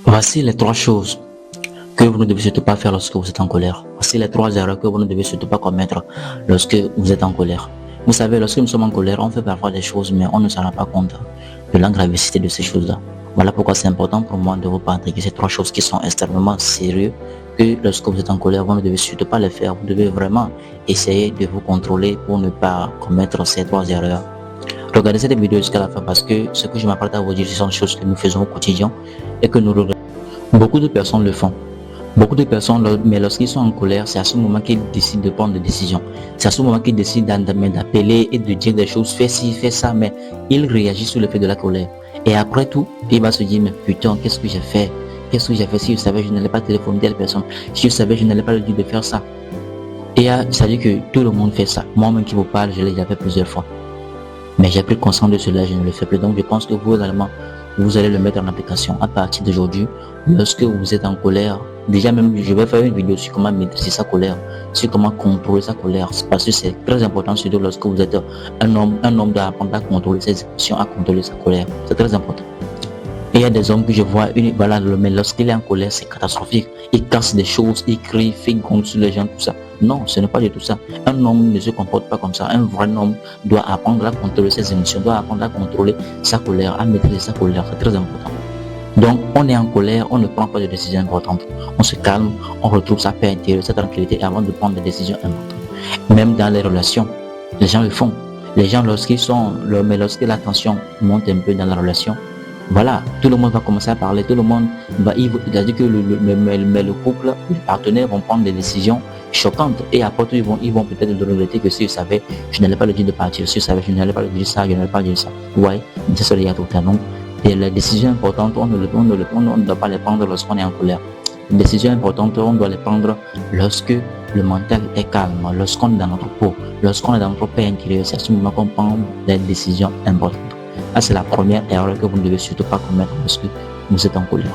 Voici les trois choses que vous ne devez surtout pas faire lorsque vous êtes en colère. Voici les trois erreurs que vous ne devez surtout pas commettre lorsque vous êtes en colère. Vous savez, lorsque nous sommes en colère, on fait parfois des choses, mais on ne s'en rend pas compte de la gravité de ces choses-là. Voilà pourquoi c'est important pour moi de vous partager ces trois choses qui sont extrêmement sérieuses, que lorsque vous êtes en colère, vous ne devez surtout pas les faire. Vous devez vraiment essayer de vous contrôler pour ne pas commettre ces trois erreurs. Regardez cette vidéo jusqu'à la fin parce que ce que je m'apprête à vous dire, ce sont des choses que nous faisons au quotidien et que nous regrettons. Beaucoup de personnes le font. Beaucoup de personnes, mais lorsqu'ils sont en colère, c'est à ce moment qu'ils décident de prendre des décisions. C'est à ce moment qu'ils décident d'appeler et de dire des choses, fais ci, fais ça, mais ils réagissent sur le fait de la colère. Et après tout, il va se dire, mais putain, qu'est-ce que j'ai fait? Qu'est-ce que j'ai fait? Si je savais, je n'allais pas téléphoner telle personne. Si je savais, je n'allais pas lui dire de faire ça. Et ça dit que tout le monde fait ça. Moi-même qui vous parle, je l'ai déjà fait plusieurs fois. Mais j'ai pris conscience de cela, je ne le fais plus. Donc je pense que vous également, vous allez le mettre en application à partir d'aujourd'hui. Lorsque vous êtes en colère, déjà même je vais faire une vidéo sur comment maîtriser sa colère, sur comment contrôler sa colère, parce que c'est très important, surtout lorsque vous êtes un homme doit apprendre à contrôler ses émotions, à contrôler sa colère. C'est très important. Et il y a des hommes que je vois, voilà, mais lorsqu'il est en colère, c'est catastrophique. Il casse des choses, il crie, fait gonfler sur les gens, tout ça. Non, ce n'est pas du tout ça. Un homme ne se comporte pas comme ça. Un vrai homme doit apprendre à contrôler ses émotions, doit apprendre à contrôler sa colère, à maîtriser sa colère. C'est très important. Donc, on est en colère, on ne prend pas de décisions importantes. On se calme, on retrouve sa paix intérieure, sa tranquillité avant de prendre des décisions importantes. Même dans les relations, les gens le font. Les gens, mais lorsque la tension monte un peu dans la relation, voilà, tout le monde va commencer à parler, tout le monde va, il a dit que le couple, les partenaires vont prendre des décisions choquantes et après tout, ils vont peut-être regretter que si je savais, je n'allais pas le dire de partir, si je savais, je n'allais pas le dire ça, je n'allais pas dire ça. Ouais, c'est ça, il y a tout le temps. Et les décisions importantes, on ne doit pas les prendre lorsqu'on est en colère. Les décisions importantes, on doit les prendre lorsque le mental est calme, lorsqu'on est dans notre peau, lorsqu'on est dans notre paix intérieure. C'est à ce moment qu'on prend des décisions importantes. Ça, c'est la première erreur que vous ne devez surtout pas commettre lorsque vous êtes en colère.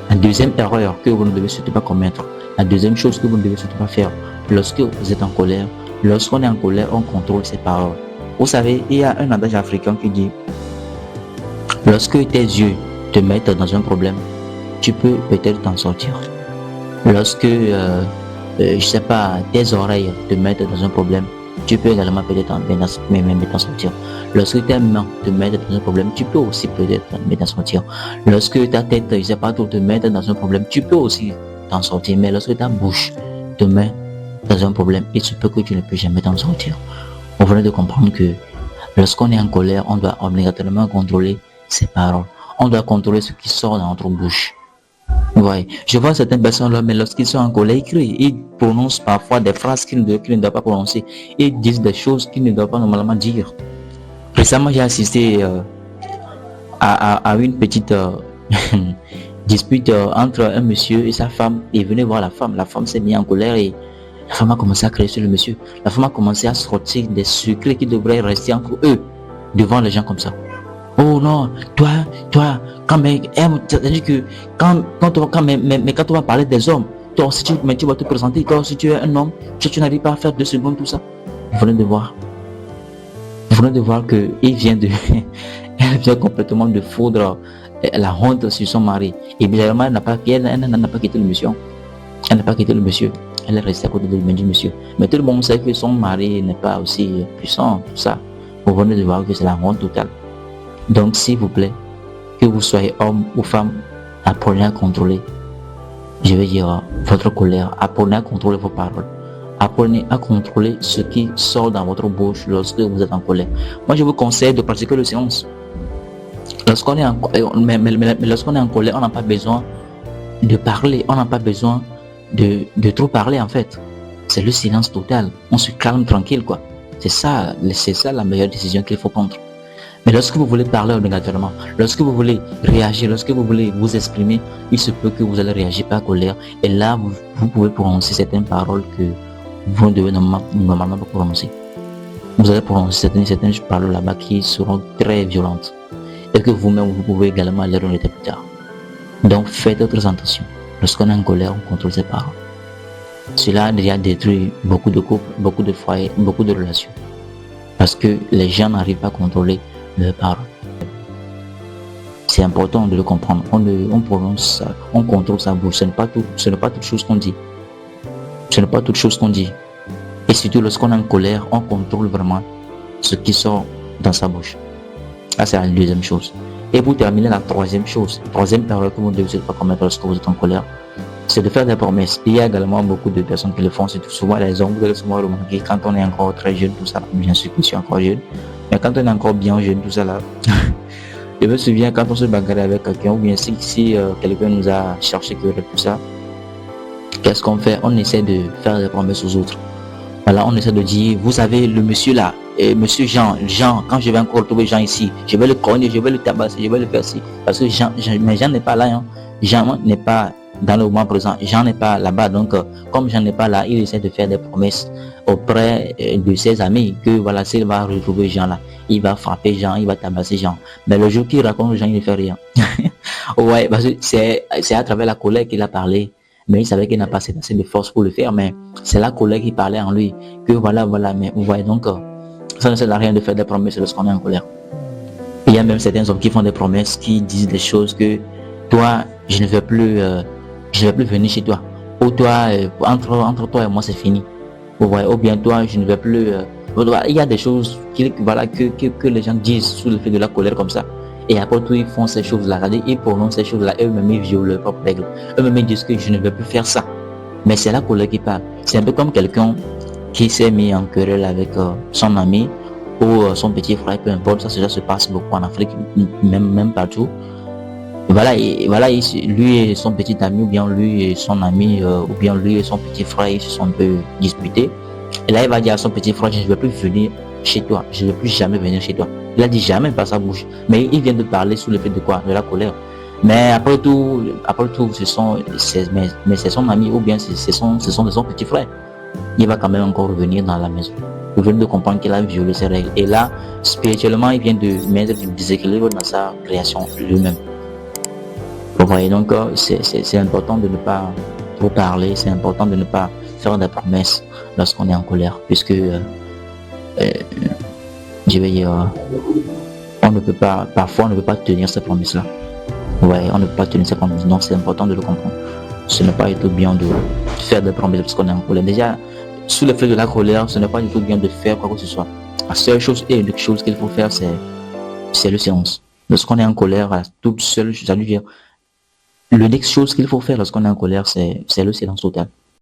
La deuxième erreur que vous ne devez surtout pas commettre, la deuxième chose que vous ne devez surtout pas faire lorsque vous êtes en colère, lorsqu'on est en colère, on contrôle ses paroles. Vous savez, il y a un adage africain qui dit: lorsque tes yeux te mettent dans un problème, tu peux peut-être t'en sortir. Lorsque, je sais pas, tes oreilles te mettent dans un problème, tu peux également peut-être t'en sortir. Lorsque tes mains te mettent dans un problème, tu peux aussi peut-être t'en sortir. Lorsque ta tête, je sais pas, te mettre dans un problème, tu peux aussi t'en sortir. Mais lorsque ta bouche te met dans un problème, il se peut que tu ne peux jamais t'en sortir. Vous venez de comprendre que lorsqu'on est en colère, on doit obligatoirement contrôler ses paroles. On doit contrôler ce qui sort dans notre bouche. Ouais. Je vois certaines personnes là, mais lorsqu'ils sont en colère, ils crient, ils prononcent parfois des phrases qu'ils ne doivent pas prononcer. Ils disent des choses qu'ils ne doivent pas normalement dire. Récemment, j'ai assisté à une petite dispute entre un monsieur et sa femme. Il venait voir la femme. La femme s'est mise en colère et la femme a commencé à crier sur le monsieur. La femme a commencé à sortir des secrets qui devraient rester entre eux devant les gens comme ça. Oh non, toi, quand même, c'est-à-dire que quand on va parler des hommes, toi aussi tu vas te présenter, toi aussi tu es un homme, tu n'arrives pas à faire 2 secondes, tout ça. Vous venez de voir que elle vient complètement de foudre la honte sur son mari. Et bizarrement, elle n'a pas quitté le monsieur. Elle n'a pas quitté le monsieur. Elle est restée à côté du monsieur. Mais tout le monde sait que son mari n'est pas aussi puissant, tout ça. Vous venez de voir que c'est la honte totale. Donc, s'il vous plaît, que vous soyez homme ou femme, apprenez à contrôler, je vais dire, votre colère. Apprenez à contrôler vos paroles. Apprenez à contrôler ce qui sort dans votre bouche lorsque vous êtes en colère. Moi, je vous conseille de pratiquer le silence. Lorsqu'on est lorsqu'on est en colère, on n'a pas besoin de parler. On n'a pas besoin de trop parler, en fait. C'est le silence total. On se calme tranquille, quoi. C'est ça la meilleure décision qu'il faut prendre. Mais lorsque vous voulez parler obligatoirement, lorsque vous voulez réagir, lorsque vous voulez vous exprimer, il se peut que vous allez réagir par colère. Et là, vous pouvez prononcer certaines paroles que vous devez normalement pas prononcer. Vous allez prononcer certaines paroles là-bas qui seront très violentes. Et que vous-même, vous pouvez également les regretter plus tard. Donc, faites très attention. Lorsqu'on est en colère, on contrôle ses paroles. Cela a déjà détruit beaucoup de couples, beaucoup de foyers, beaucoup de relations. Parce que les gens n'arrivent pas à contrôler leurs paroles. C'est important de le comprendre. On prononce, on contrôle sa bouche. Ce n'est pas toute chose qu'on dit. Ce n'est pas toute chose qu'on dit. Et surtout lorsqu'on est en colère, on contrôle vraiment ce qui sort dans sa bouche. Ça, c'est la deuxième chose. Et pour terminer, la troisième erreur que vous ne devez pas commettre lorsque vous êtes en colère, c'est de faire des promesses. Il y a également beaucoup de personnes qui le font. C'est souvent les hommes, vous allez souvent remarquer quand on est encore très jeune, tout ça. Bien sûr que je suis encore jeune. Mais quand on est encore bien jeune, tout ça là, je me souviens quand on se bagarrait avec quelqu'un, ou bien si quelqu'un nous a cherché querelle, tout ça, qu'est-ce qu'on fait? On essaie de faire des promesses aux autres. Voilà, on essaie de dire, vous savez, le monsieur là, monsieur Jean, quand je vais encore retrouver Jean ici, je vais le cogner, je vais le tabasser, je vais le faire ci. Parce que mais Jean n'est pas là, hein. Jean n'est pas dans le moment présent, Jean n'est pas là-bas. Donc, comme Jean n'est pas là, il essaie de faire des promesses auprès de ses amis que voilà, s'il va retrouver Jean là, il va frapper Jean, il va tabasser Jean. Mais le jour qu'il raconte Jean, il ne fait rien. Ouais, parce que c'est à travers la colère qu'il a parlé. Mais il savait qu'il n'a pas assez de force pour le faire, mais c'est la colère qui parlait en lui, que voilà, mais vous voyez donc, ça ne sert à rien de faire des promesses lorsqu'on est en colère. Il y a même certains hommes qui font des promesses, qui disent des choses que, toi, je ne vais plus venir chez toi, ou toi, entre toi et moi c'est fini, vous voyez, ou bien toi, je ne vais plus, il y a des choses que les gens disent sous le fait de la colère comme ça. Et après tout, ils font ces choses-là, ils prononcent ces choses-là, eux-mêmes ils violent leur propre règle. Eux-mêmes ils disent que je ne vais plus faire ça. Mais c'est la colère qui parle. C'est un peu comme quelqu'un qui s'est mis en querelle avec son ami ou son petit frère, peu importe, ça se passe beaucoup en Afrique, même partout. Lui et son petit ami, ou bien lui et son ami, ou bien lui et son petit frère, ils se sont un peu disputés. Et là, il va dire à son petit frère, je ne vais plus venir chez toi, je ne vais plus jamais venir chez toi. Il a dit jamais par sa bouche, mais il vient de parler sous le fait de quoi? De la colère. Mais après tout, c'est son ami, ou bien c'est son petit frère. Il va quand même encore revenir dans la maison. Il vient de comprendre qu'il a violé ses règles. Et là, spirituellement, il vient de mettre du déséquilibre dans sa création lui-même. Vous voyez, donc c'est important de ne pas trop parler, c'est important de ne pas faire des promesses lorsqu'on est en colère, puisque je vais dire, parfois on ne peut pas tenir ces promesses-là. Ouais, on ne peut pas tenir ces promesses, donc c'est important de le comprendre. Ce n'est pas du tout bien de faire des promesses lorsqu'on est en colère. Déjà, sous l'effet de la colère, ce n'est pas du tout bien de faire quoi que ce soit. La seule chose et l'unique chose qu'il faut faire, c'est le silence. Lorsqu'on est en colère, toute seule, ça veut dire, l'unique chose qu'il faut faire lorsqu'on est en colère, c'est le silence total.